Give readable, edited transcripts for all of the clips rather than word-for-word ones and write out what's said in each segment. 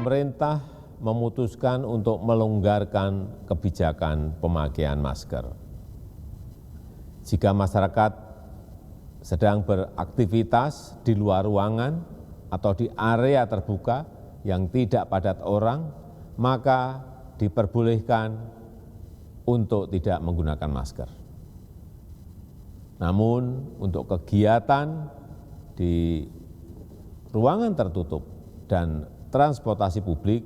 Pemerintah memutuskan untuk melonggarkan kebijakan pemakaian masker. Jika masyarakat sedang beraktivitas di luar ruangan atau di area terbuka yang tidak padat orang, maka diperbolehkan untuk tidak menggunakan masker. Namun untuk kegiatan di ruangan tertutup dan transportasi publik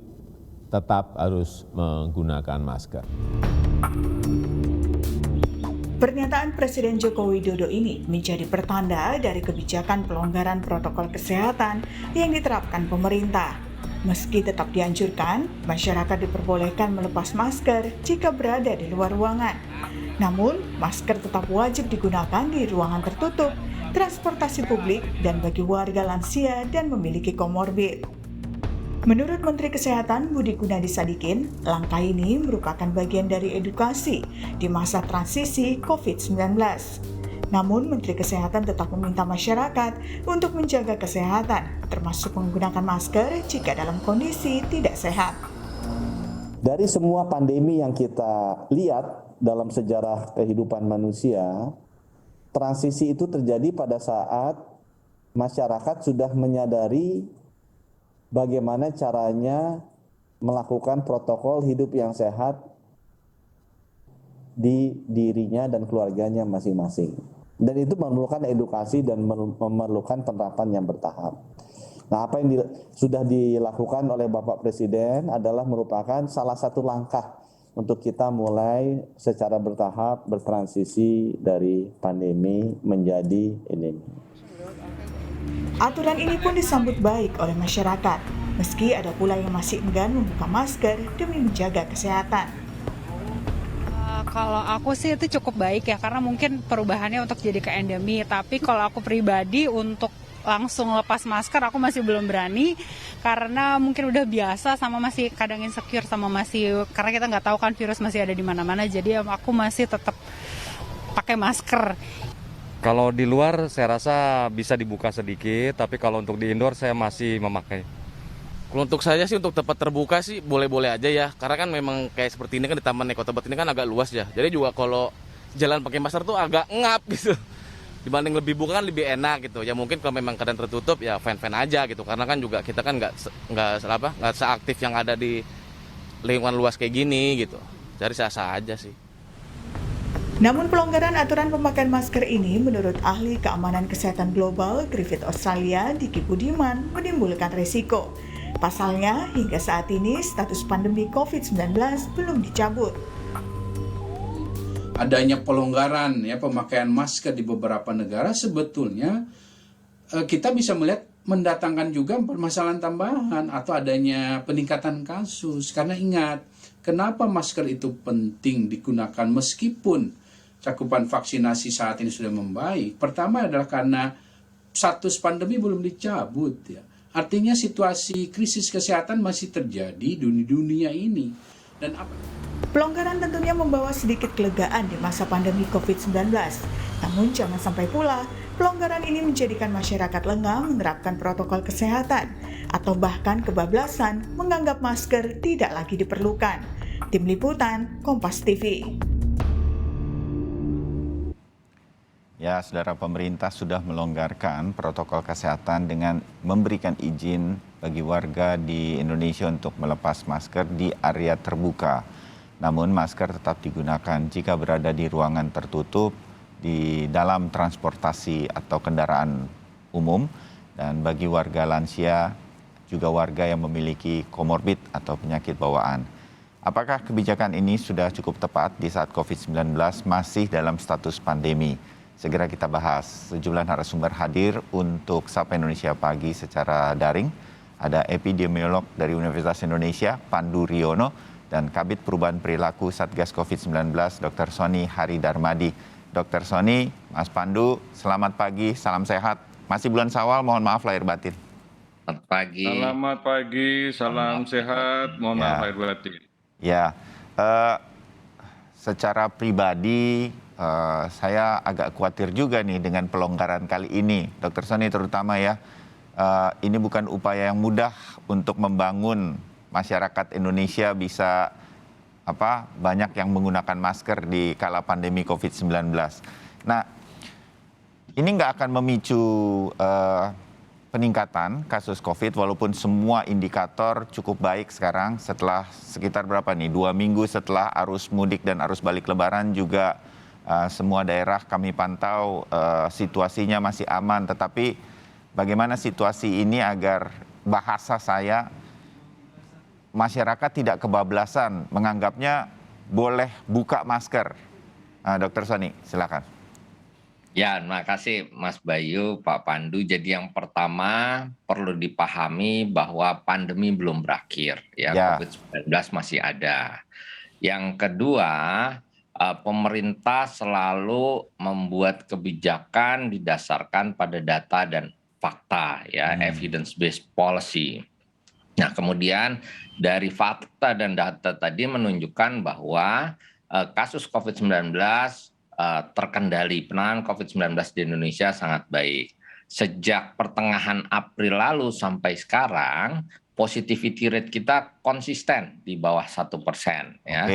tetap harus menggunakan masker. Pernyataan Presiden Joko Widodo ini menjadi pertanda dari kebijakan pelonggaran protokol kesehatan yang diterapkan pemerintah. Meski tetap dianjurkan, masyarakat diperbolehkan melepas masker jika berada di luar ruangan. Namun, masker tetap wajib digunakan di ruangan tertutup, transportasi publik, dan bagi warga lansia dan memiliki komorbid. Menurut Menteri Kesehatan Budi Gunadi Sadikin, langkah ini merupakan bagian dari edukasi di masa transisi COVID-19. Namun, Menteri Kesehatan tetap meminta masyarakat untuk menjaga kesehatan, termasuk menggunakan masker jika dalam kondisi tidak sehat. Dari semua pandemi yang kita lihat dalam sejarah kehidupan manusia, transisi itu terjadi pada saat masyarakat sudah menyadari bagaimana caranya melakukan protokol hidup yang sehat di dirinya dan keluarganya masing-masing. Dan itu memerlukan edukasi dan memerlukan penerapan yang bertahap. Nah, apa yang sudah dilakukan oleh Bapak Presiden adalah merupakan salah satu langkah untuk kita mulai secara bertahap bertransisi dari pandemi menjadi endemi. Aturan ini pun disambut baik oleh masyarakat, meski ada pula yang masih enggan membuka masker demi menjaga kesehatan. Kalau aku sih itu cukup baik ya, karena mungkin perubahannya untuk jadi ke endemi. Tapi kalau aku pribadi untuk langsung lepas masker aku masih belum berani, karena mungkin udah biasa sama masih kadang insecure sama karena kita nggak tahu kan virus masih ada di mana-mana. Jadi aku masih tetap pakai masker. Kalau di luar saya rasa bisa dibuka sedikit, tapi kalau untuk di indoor saya masih memakai. Kalau untuk saya sih untuk tempat terbuka sih boleh-boleh aja ya, karena kan memang kayak seperti ini kan di Taman Eko Tebet ini kan agak luas ya. Jadi juga kalau jalan pakai masker tuh agak ngap gitu. Dibanding lebih buka kan lebih enak gitu. Ya mungkin kalau memang keadaan tertutup ya fine-fine aja gitu. Karena kan juga kita kan nggak seaktif yang ada di lingkungan luas kayak gini gitu. Jadi sah-sah aja sih. Namun pelonggaran aturan pemakaian masker ini menurut ahli keamanan kesehatan global Griffith Australia Diki Budiman menimbulkan risiko. Pasalnya hingga saat ini status pandemi COVID-19 belum dicabut. Adanya pelonggaran ya pemakaian masker di beberapa negara sebetulnya kita bisa melihat mendatangkan juga permasalahan tambahan atau adanya peningkatan kasus. Karena ingat, kenapa masker itu penting digunakan meskipun cakupan vaksinasi saat ini sudah membaik? Pertama adalah karena status pandemi belum dicabut ya. Artinya situasi krisis kesehatan masih terjadi di dunia ini. Dan pelonggaran tentunya membawa sedikit kelegaan di masa pandemi COVID-19. Namun jangan sampai pula pelonggaran ini menjadikan masyarakat lengah menerapkan protokol kesehatan atau bahkan kebablasan menganggap masker tidak lagi diperlukan. Tim Liputan, Kompas TV. Ya, saudara, pemerintah sudah melonggarkan protokol kesehatan dengan memberikan izin bagi warga di Indonesia untuk melepas masker di area terbuka. Namun masker tetap digunakan jika berada di ruangan tertutup, di dalam transportasi atau kendaraan umum, dan bagi warga lansia, juga warga yang memiliki komorbid atau penyakit bawaan. Apakah kebijakan ini sudah cukup tepat di saat COVID-19 masih dalam status pandemi? Segera kita bahas. Sejumlah narasumber hadir untuk Sapa Indonesia Pagi secara daring. Ada epidemiolog dari Universitas Indonesia, Pandu Riono, dan Kabid Perubahan Perilaku Satgas COVID-19, Dr. Sony Haridarmadi. Dr. Sony, Mas Pandu, selamat pagi, salam sehat. Masih bulan Syawal, mohon maaf lahir batin. Selamat pagi. Selamat pagi, salam sehat, mohon maaf lahir batin. Ya, secara pribadi saya agak khawatir juga nih dengan pelonggaran kali ini. Dr. Sony terutama ya, ini bukan upaya yang mudah untuk membangun masyarakat Indonesia bisa banyak yang menggunakan masker di kala pandemi COVID-19. Nah, ini nggak akan memicu peningkatan kasus COVID walaupun semua indikator cukup baik sekarang setelah sekitar 2 minggu setelah arus mudik dan arus balik Lebaran juga semua daerah kami pantau situasinya masih aman. Tetapi bagaimana situasi ini agar bahasa saya masyarakat tidak kebablasan menganggapnya boleh buka masker. Dr. Sony, silakan. Ya, terima kasih Mas Bayu, Pak Pandu. Jadi yang pertama perlu dipahami bahwa pandemi belum berakhir, ya. COVID-19 masih ada. Yang kedua, pemerintah selalu membuat kebijakan didasarkan pada data dan fakta, ya, evidence-based policy. Nah, kemudian dari fakta dan data tadi menunjukkan bahwa kasus COVID-19 terkendali, penanganan COVID-19 di Indonesia sangat baik. Sejak pertengahan April lalu sampai sekarang, positivity rate kita konsisten di bawah 1%. Ya.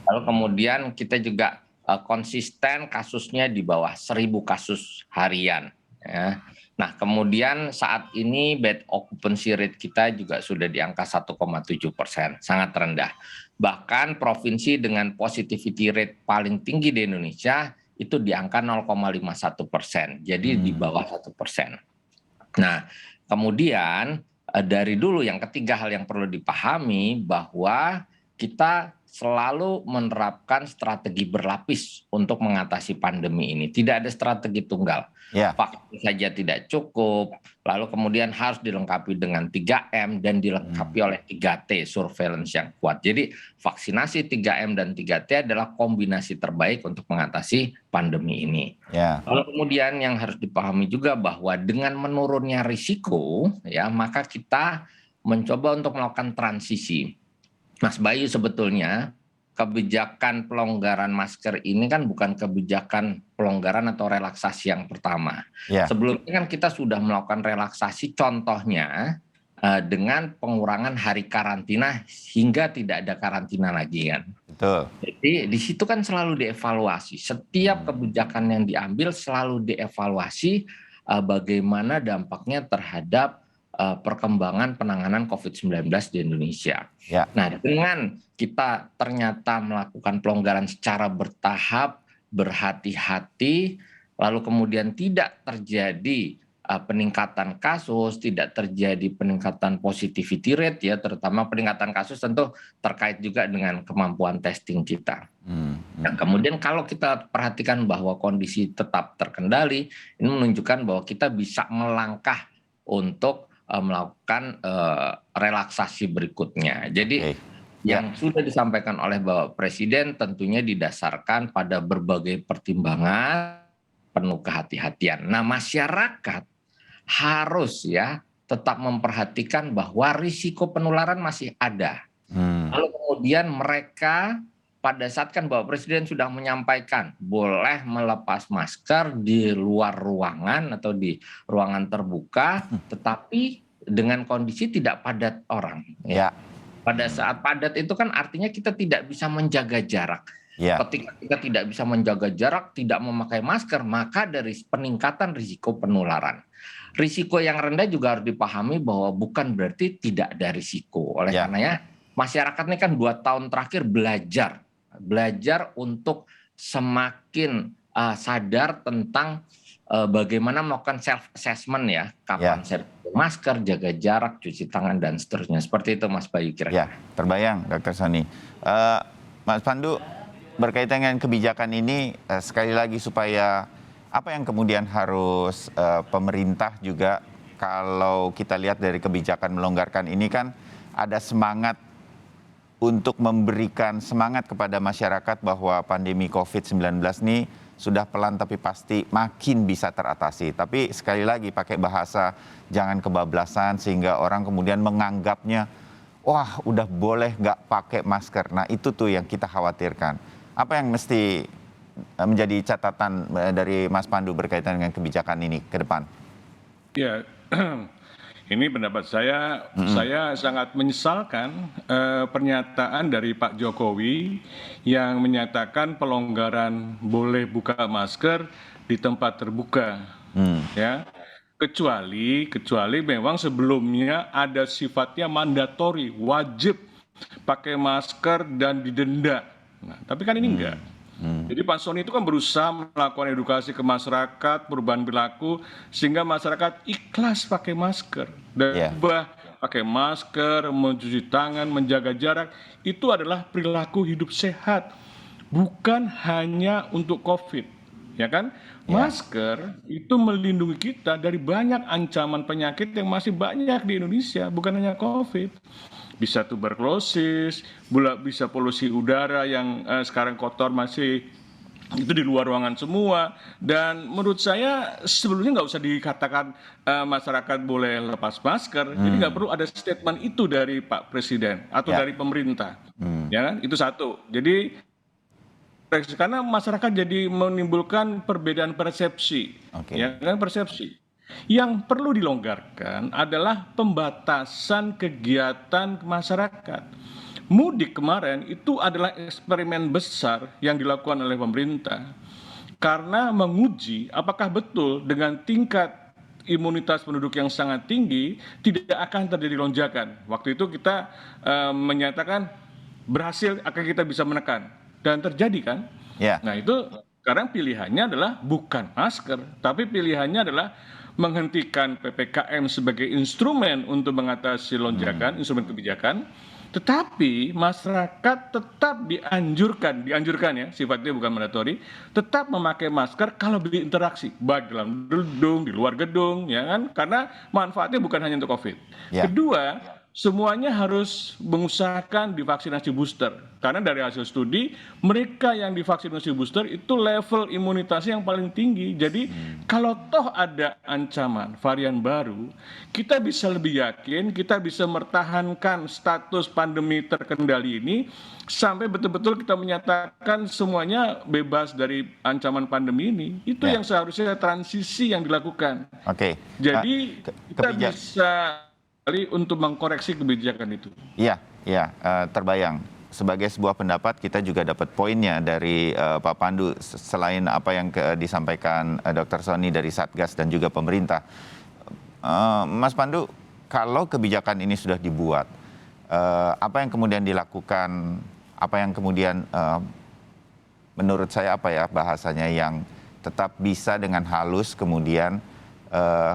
Lalu kemudian kita juga konsisten kasusnya di bawah 1.000 kasus harian. Ya. Nah, kemudian saat ini bed occupancy rate kita juga sudah di angka 1,7%, sangat rendah. Bahkan provinsi dengan positivity rate paling tinggi di Indonesia itu di angka 0,51%, jadi di bawah 1%. Nah, kemudian dari dulu yang ketiga hal yang perlu dipahami bahwa kita selalu menerapkan strategi berlapis untuk mengatasi pandemi ini. Tidak ada strategi tunggal. Vaksin saja tidak cukup, lalu kemudian harus dilengkapi dengan 3M dan dilengkapi oleh 3T, surveillance yang kuat. Jadi vaksinasi 3M dan 3T adalah kombinasi terbaik untuk mengatasi pandemi ini. Lalu kemudian yang harus dipahami juga bahwa dengan menurunnya risiko, ya, maka kita mencoba untuk melakukan transisi. Mas Bayu, sebetulnya kebijakan pelonggaran masker ini kan bukan kebijakan pelonggaran atau relaksasi yang pertama. Sebelumnya kan kita sudah melakukan relaksasi, contohnya dengan pengurangan hari karantina hingga tidak ada karantina lagi kan. Betul. Jadi di situ kan selalu dievaluasi. Setiap kebijakan yang diambil selalu dievaluasi bagaimana dampaknya terhadap perkembangan penanganan COVID-19 di Indonesia. Nah, dengan kita ternyata melakukan pelonggaran secara bertahap, berhati-hati, lalu kemudian tidak terjadi peningkatan kasus, tidak terjadi peningkatan positivity rate, ya, terutama peningkatan kasus tentu terkait juga dengan kemampuan testing kita. Nah, kemudian kalau kita perhatikan bahwa kondisi tetap terkendali, ini menunjukkan bahwa kita bisa melangkah untuk melakukan relaksasi berikutnya. Jadi yang sudah disampaikan oleh Bapak Presiden tentunya didasarkan pada berbagai pertimbangan, penuh kehati-hatian. Nah, masyarakat harus, ya, tetap memperhatikan bahwa risiko penularan masih ada. Lalu kemudian mereka pada saat kan Bapak Presiden sudah menyampaikan boleh melepas masker di luar ruangan atau di ruangan terbuka, tetapi dengan kondisi tidak padat orang. Pada saat padat itu kan artinya kita tidak bisa menjaga jarak. Ketika kita tidak bisa menjaga jarak, tidak memakai masker, maka dari peningkatan risiko penularan. Risiko yang rendah juga harus dipahami bahwa bukan berarti tidak ada risiko. Oleh karenanya masyarakat ini kan 2 tahun terakhir belajar untuk semakin sadar tentang bagaimana melakukan self assessment, ya, kapan saya pakai masker, jaga jarak, cuci tangan dan seterusnya. Seperti itu Mas Bayu kira-kira. Terbayang Dr. Sony. Mas Pandu, berkaitan dengan kebijakan ini sekali lagi supaya apa yang kemudian harus pemerintah juga, kalau kita lihat dari kebijakan melonggarkan ini kan ada semangat untuk memberikan semangat kepada masyarakat bahwa pandemi COVID-19 ini sudah pelan tapi pasti makin bisa teratasi. Tapi sekali lagi pakai bahasa jangan kebablasan sehingga orang kemudian menganggapnya, wah udah boleh nggak pakai masker. Nah itu tuh yang kita khawatirkan. Apa yang mesti menjadi catatan dari Mas Pandu berkaitan dengan kebijakan ini ke depan? Ya, Ini pendapat saya sangat menyesalkan pernyataan dari Pak Jokowi yang menyatakan pelonggaran boleh buka masker di tempat terbuka, ya. Kecuali memang sebelumnya ada sifatnya mandatori, wajib pakai masker dan didenda. Nah, tapi kan ini enggak. Jadi Pak Soni itu kan berusaha melakukan edukasi ke masyarakat, perubahan perilaku, sehingga masyarakat ikhlas pakai masker. Dan pakai masker, mencuci tangan, menjaga jarak, itu adalah perilaku hidup sehat. Bukan hanya untuk COVID, ya kan? Masker itu melindungi kita dari banyak ancaman penyakit yang masih banyak di Indonesia, bukan hanya COVID. Bisa tuberkulosis, bisa polusi udara yang sekarang kotor masih itu di luar ruangan semua. Dan menurut saya sebelumnya nggak usah dikatakan masyarakat boleh lepas masker. Jadi nggak perlu ada statement itu dari Pak Presiden atau dari pemerintah. Ya kan? Itu satu. Jadi karena masyarakat jadi menimbulkan perbedaan persepsi, ya kan, persepsi. Yang perlu dilonggarkan adalah pembatasan kegiatan masyarakat. Mudik kemarin itu adalah eksperimen besar yang dilakukan oleh pemerintah karena menguji apakah betul dengan tingkat imunitas penduduk yang sangat tinggi tidak akan terjadi lonjakan. Waktu itu kita menyatakan berhasil akan kita bisa menekan dan terjadi kan. Nah itu sekarang pilihannya adalah bukan masker, tapi pilihannya adalah menghentikan PPKM sebagai instrumen untuk mengatasi lonjakan, instrumen kebijakan, tetapi masyarakat tetap dianjurkan ya, sifatnya bukan mandatori, tetap memakai masker kalau berinteraksi, baik dalam gedung, di luar gedung, ya kan? Karena manfaatnya bukan hanya untuk COVID. Kedua, semuanya harus mengusahakan divaksinasi booster. Karena dari hasil studi, mereka yang divaksinasi booster itu level imunitasnya yang paling tinggi. Jadi kalau toh ada ancaman varian baru, kita bisa lebih yakin, kita bisa mempertahankan status pandemi terkendali ini sampai betul-betul kita menyatakan semuanya bebas dari ancaman pandemi ini. Itu yang seharusnya transisi yang dilakukan. Jadi kita bisa untuk mengkoreksi kebijakan itu. Iya, terbayang. Sebagai sebuah pendapat kita juga dapat poinnya dari Pak Pandu selain apa yang disampaikan Dr. Soni dari Satgas dan juga pemerintah. Mas Pandu, kalau kebijakan ini sudah dibuat, apa yang kemudian dilakukan, apa yang kemudian menurut saya bahasanya yang tetap bisa dengan halus kemudian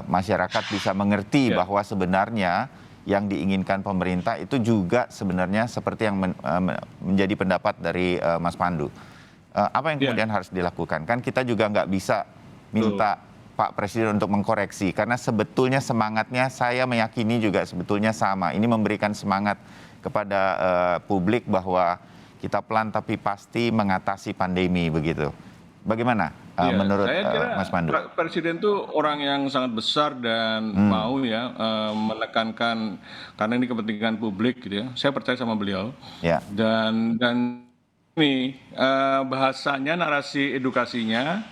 masyarakat bisa mengerti bahwa sebenarnya yang diinginkan pemerintah itu juga sebenarnya seperti yang menjadi pendapat dari Mas Pandu. Apa yang kemudian harus dilakukan? Kan kita juga nggak bisa minta Pak Presiden untuk mengkoreksi karena sebetulnya semangatnya saya meyakini juga sebetulnya sama. Ini memberikan semangat kepada publik bahwa kita pelan tapi pasti mengatasi pandemi begitu. Bagaimana menurut Mas Pandu? Presiden itu orang yang sangat besar dan mau menekankan karena ini kepentingan publik gitu ya. Saya percaya sama beliau. Dan ini bahasanya, narasi edukasinya,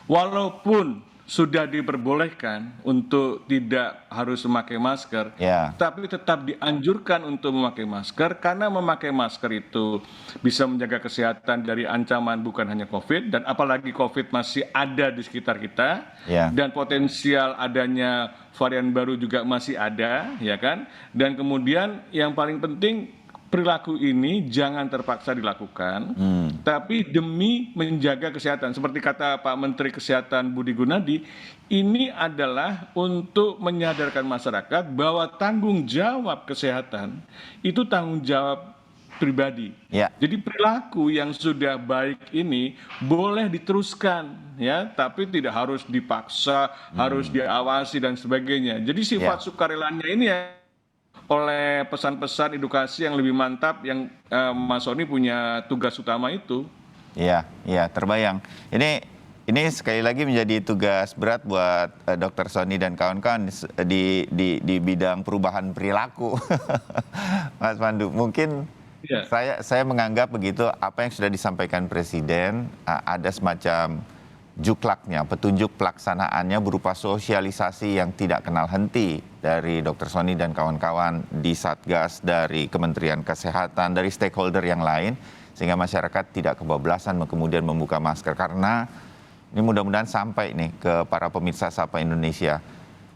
walaupun sudah diperbolehkan untuk tidak harus memakai masker, tapi tetap dianjurkan untuk memakai masker karena memakai masker itu bisa menjaga kesehatan dari ancaman bukan hanya COVID dan apalagi COVID masih ada di sekitar kita dan potensial adanya varian baru juga masih ada, ya kan? Dan kemudian yang paling penting perilaku ini jangan terpaksa dilakukan, tapi demi menjaga kesehatan. Seperti kata Pak Menteri Kesehatan Budi Gunadi, ini adalah untuk menyadarkan masyarakat bahwa tanggung jawab kesehatan itu tanggung jawab pribadi. Jadi perilaku yang sudah baik ini boleh diteruskan, ya, tapi tidak harus dipaksa, harus diawasi dan sebagainya. Jadi sifat sukarelanya ini ya oleh pesan-pesan edukasi yang lebih mantap yang Mas Soni punya tugas utama itu. Iya, terbayang. Ini sekali lagi menjadi tugas berat buat Dr. Soni dan kawan-kawan di bidang perubahan perilaku. Mas Pandu, mungkin saya menganggap begitu apa yang sudah disampaikan Presiden ada semacam juklaknya, petunjuk pelaksanaannya berupa sosialisasi yang tidak kenal henti dari Dr. Sony dan kawan-kawan di Satgas, dari Kementerian Kesehatan, dari stakeholder yang lain, sehingga masyarakat tidak kebablasan kemudian membuka masker. Karena ini mudah-mudahan sampai nih ke para pemirsa Sapa Indonesia.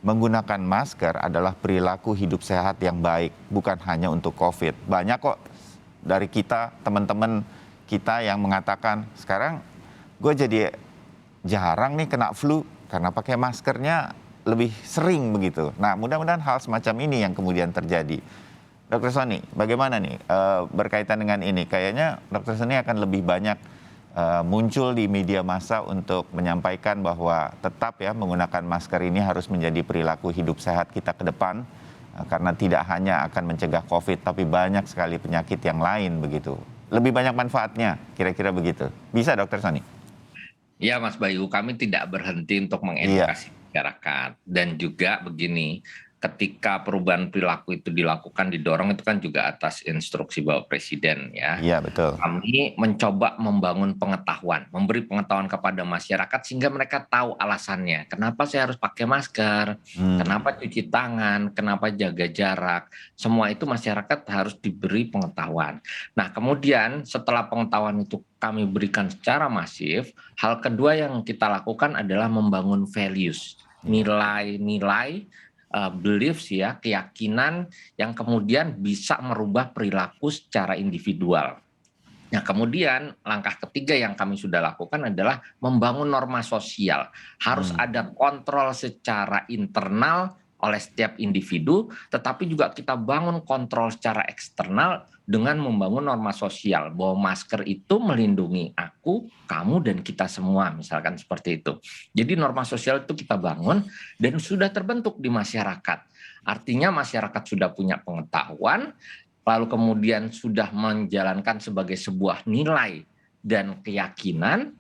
Menggunakan masker adalah perilaku hidup sehat yang baik, bukan hanya untuk COVID. Banyak kok dari kita, teman-teman kita yang mengatakan, sekarang gue jadi jarang nih kena flu karena pakai maskernya lebih sering begitu. Nah, mudah-mudahan hal semacam ini yang kemudian terjadi. Dr. Sony, bagaimana nih berkaitan dengan ini? Kayaknya Dr. Sony akan lebih banyak muncul di media massa untuk menyampaikan bahwa tetap ya menggunakan masker ini harus menjadi perilaku hidup sehat kita ke depan, karena tidak hanya akan mencegah COVID tapi banyak sekali penyakit yang lain begitu. Lebih banyak manfaatnya, kira-kira begitu. Bisa Dr. Sony? Ya Mas Bayu, kami tidak berhenti untuk mengedukasi masyarakat. Dan juga begini, ketika perubahan perilaku itu dilakukan, didorong itu kan juga atas instruksi Bapak Presiden ya. Iya, betul. Kami mencoba membangun pengetahuan, memberi pengetahuan kepada masyarakat sehingga mereka tahu alasannya. Kenapa saya harus pakai masker, kenapa cuci tangan, kenapa jaga jarak. Semua itu masyarakat harus diberi pengetahuan. Nah, kemudian setelah pengetahuan itu kami berikan secara masif, hal kedua yang kita lakukan adalah membangun values, nilai-nilai, beliefs ya, keyakinan yang kemudian bisa merubah perilaku secara individual. Nah, kemudian langkah ketiga yang kami sudah lakukan adalah membangun norma sosial. Harus ada kontrol secara internal oleh setiap individu, tetapi juga kita bangun kontrol secara eksternal dengan membangun norma sosial bahwa masker itu melindungi aku, kamu, dan kita semua, misalkan seperti itu. Jadi norma sosial itu kita bangun dan sudah terbentuk di masyarakat. Artinya masyarakat sudah punya pengetahuan, lalu kemudian sudah menjalankan sebagai sebuah nilai dan keyakinan,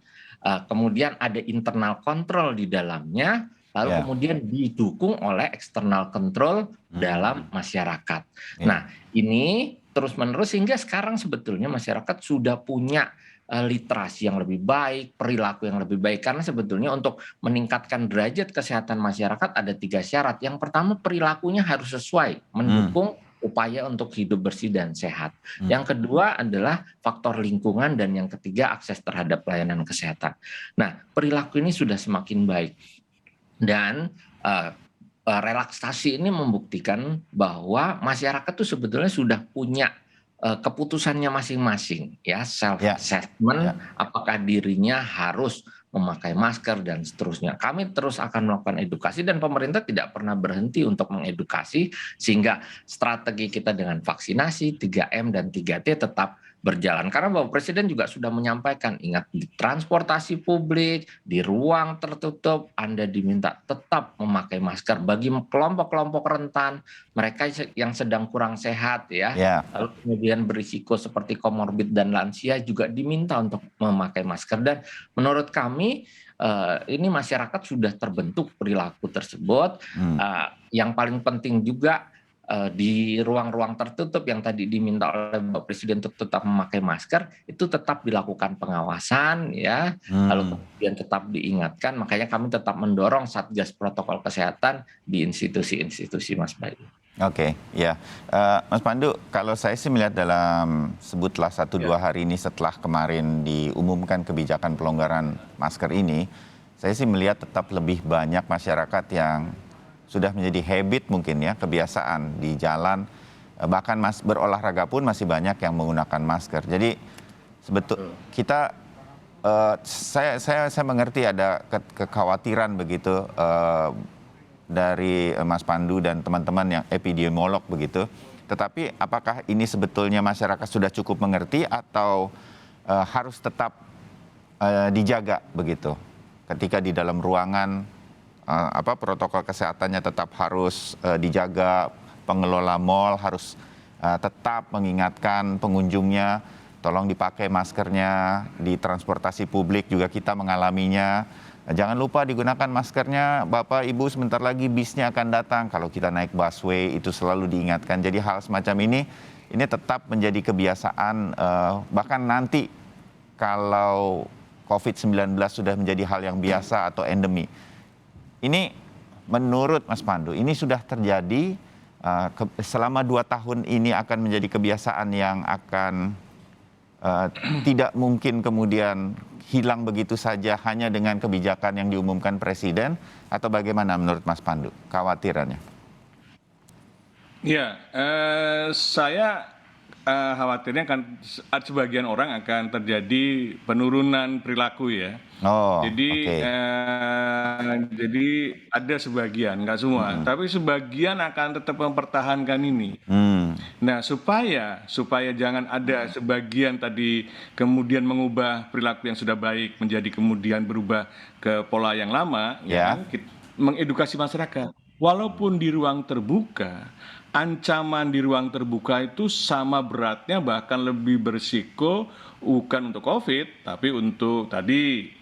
kemudian ada internal kontrol di dalamnya, lalu kemudian didukung oleh eksternal kontrol dalam masyarakat. Nah, ini terus-menerus sehingga sekarang sebetulnya masyarakat sudah punya literasi yang lebih baik, perilaku yang lebih baik. Karena sebetulnya untuk meningkatkan derajat kesehatan masyarakat ada 3 syarat. Yang pertama, perilakunya harus sesuai, mendukung upaya untuk hidup bersih dan sehat. Yang kedua adalah faktor lingkungan, dan yang ketiga akses terhadap pelayanan kesehatan. Nah, perilaku ini sudah semakin baik. Dan relaksasi ini membuktikan bahwa masyarakat itu sebetulnya sudah punya keputusannya masing-masing ya, self assessment apakah dirinya harus memakai masker dan seterusnya. Kami terus akan melakukan edukasi dan pemerintah tidak pernah berhenti untuk mengedukasi sehingga strategi kita dengan vaksinasi, 3M dan 3T tetap berjalan. Karena Bapak Presiden juga sudah menyampaikan, ingat, di transportasi publik, di ruang tertutup, Anda diminta tetap memakai masker. Bagi kelompok-kelompok rentan, mereka yang sedang kurang sehat ya, lalu kemudian berisiko seperti komorbid dan lansia juga diminta untuk memakai masker. Dan menurut kami ini masyarakat sudah terbentuk perilaku tersebut. Yang paling penting juga di ruang-ruang tertutup yang tadi diminta oleh Bapak Presiden untuk tetap memakai masker, itu tetap dilakukan pengawasan ya, lalu kemudian tetap diingatkan. Makanya kami tetap mendorong Satgas Protokol Kesehatan di institusi-institusi, Mas Bayu. Oke, ya. Mas Pandu, kalau saya sih melihat dalam sebutlah 1-2 hari ini setelah kemarin diumumkan kebijakan pelonggaran masker ini, saya sih melihat tetap lebih banyak masyarakat yang sudah menjadi habit mungkin ya, kebiasaan di jalan, bahkan berolahraga pun masih banyak yang menggunakan masker. Jadi kita saya mengerti ada kekhawatiran begitu dari Mas Pandu dan teman-teman yang epidemiolog begitu. Tetapi apakah ini sebetulnya masyarakat sudah cukup mengerti atau harus tetap dijaga begitu? Ketika di dalam ruangan protokol kesehatannya tetap harus dijaga, pengelola mal harus tetap mengingatkan pengunjungnya, tolong dipakai maskernya, di transportasi publik juga kita mengalaminya. Jangan lupa digunakan maskernya, Bapak Ibu sebentar lagi bisnya akan datang. Kalau kita naik busway itu selalu diingatkan. Jadi hal semacam ini tetap menjadi kebiasaan, bahkan nanti kalau COVID-19 sudah menjadi hal yang biasa atau endemi. Ini menurut Mas Pandu, ini sudah terjadi selama 2 tahun ini akan menjadi kebiasaan yang akan tidak mungkin kemudian hilang begitu saja hanya dengan kebijakan yang diumumkan Presiden, atau bagaimana menurut Mas Pandu khawatirannya? Ya, saya khawatirnya akan sebagian orang akan terjadi penurunan perilaku ya. Jadi ada sebagian, nggak semua, tapi sebagian akan tetap mempertahankan ini. Nah, supaya jangan ada sebagian tadi kemudian mengubah perilaku yang sudah baik menjadi kemudian berubah ke pola yang lama, ya kan? Mengedukasi masyarakat. Walaupun di ruang terbuka, ancaman di ruang terbuka itu sama beratnya, bahkan lebih berisiko, bukan untuk COVID, tapi untuk tadi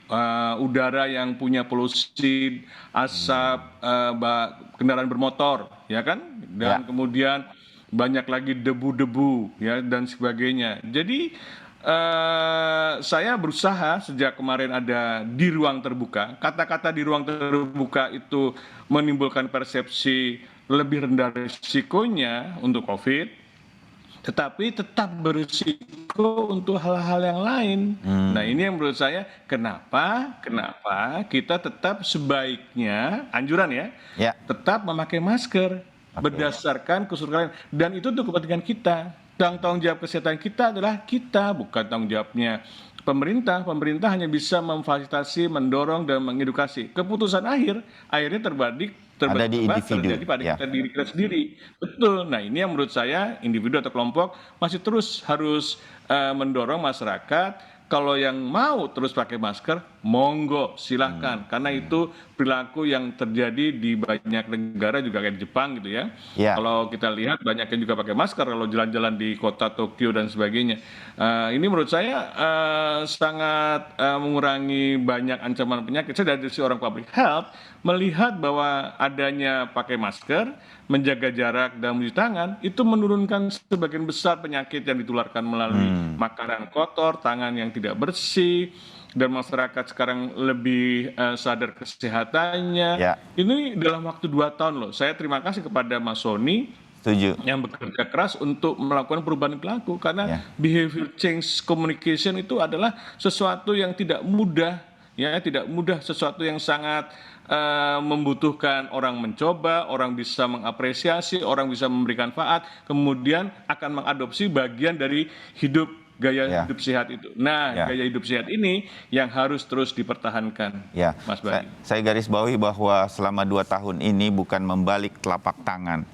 udara yang punya polusi, asap, kendaraan bermotor, ya kan? Dan kemudian banyak lagi debu-debu, ya, dan sebagainya. Jadi saya berusaha sejak kemarin ada di ruang terbuka. Kata-kata di ruang terbuka itu menimbulkan persepsi lebih rendah risikonya untuk COVID, tetapi tetap berisiko untuk hal-hal yang lain. Nah, ini yang menurut saya kenapa kita tetap sebaiknya, anjuran ya, tetap memakai masker berdasarkan kesulitan, dan itu untuk kepentingan kita. Tanggung jawab kesehatan kita adalah kita, bukan tanggung jawabnya pemerintah. Pemerintah hanya bisa memfasilitasi, mendorong, dan mengedukasi. Keputusan akhirnya terjadi pada diri kita sendiri. Betul. Nah, ini yang menurut saya individu atau kelompok masih terus harus mendorong masyarakat. Kalau yang mau terus pakai masker, monggo silahkan. Karena itu perilaku yang terjadi di banyak negara juga kayak di Jepang gitu ya. Kalau kita lihat banyak yang juga pakai masker kalau jalan-jalan di kota Tokyo dan sebagainya. Ini menurut saya sangat mengurangi banyak ancaman penyakit. Saya dari seorang public health melihat bahwa adanya pakai masker, menjaga jarak dan mencuci tangan itu menurunkan sebagian besar penyakit yang ditularkan melalui makanan kotor, tangan yang tidak bersih, dan masyarakat sekarang lebih sadar kesehatannya. Ini dalam waktu 2 tahun loh. Saya terima kasih kepada Mas Sony yang bekerja keras untuk melakukan perubahan perilaku, karena behavior change communication itu adalah sesuatu yang tidak mudah, ya, tidak mudah, sesuatu yang sangat membutuhkan orang mencoba, orang bisa mengapresiasi, orang bisa memberikan manfaat, kemudian akan mengadopsi bagian dari gaya hidup sehat itu. Nah, gaya hidup sehat ini yang harus terus dipertahankan, Mas Bayu. Saya garis bawahi bahwa selama 2 tahun ini bukan membalik telapak tangan.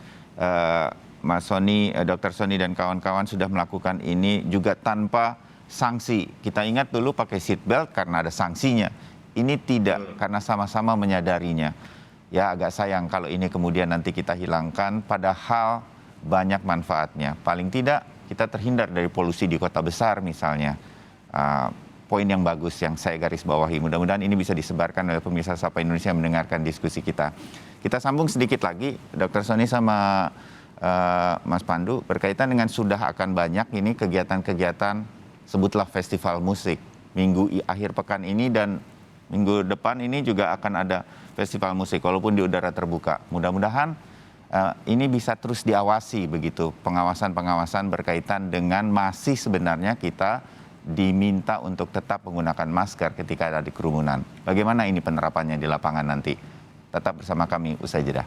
Mas Sony, Dr. Sony dan kawan-kawan sudah melakukan ini juga tanpa sanksi. Kita ingat dulu pakai seat belt karena ada sanksinya. Ini tidak, karena sama-sama menyadarinya. Ya, agak sayang kalau ini kemudian nanti kita hilangkan, padahal banyak manfaatnya. Paling tidak kita terhindar dari polusi di kota besar misalnya. Poin yang bagus yang saya garis bawahi. Mudah-mudahan ini bisa disebarkan oleh pemirsa Sapa Indonesia yang mendengarkan diskusi kita. Kita sambung sedikit lagi, Dr. Sony sama Mas Pandu, berkaitan dengan sudah akan banyak ini kegiatan-kegiatan, sebutlah festival musik. Minggu akhir pekan ini dan minggu depan ini juga akan ada festival musik, walaupun di udara terbuka. Mudah-mudahan ini bisa terus diawasi begitu, pengawasan-pengawasan berkaitan dengan masih sebenarnya kita diminta untuk tetap menggunakan masker ketika ada di kerumunan. Bagaimana ini penerapannya di lapangan nanti? Tetap bersama kami usai jeda.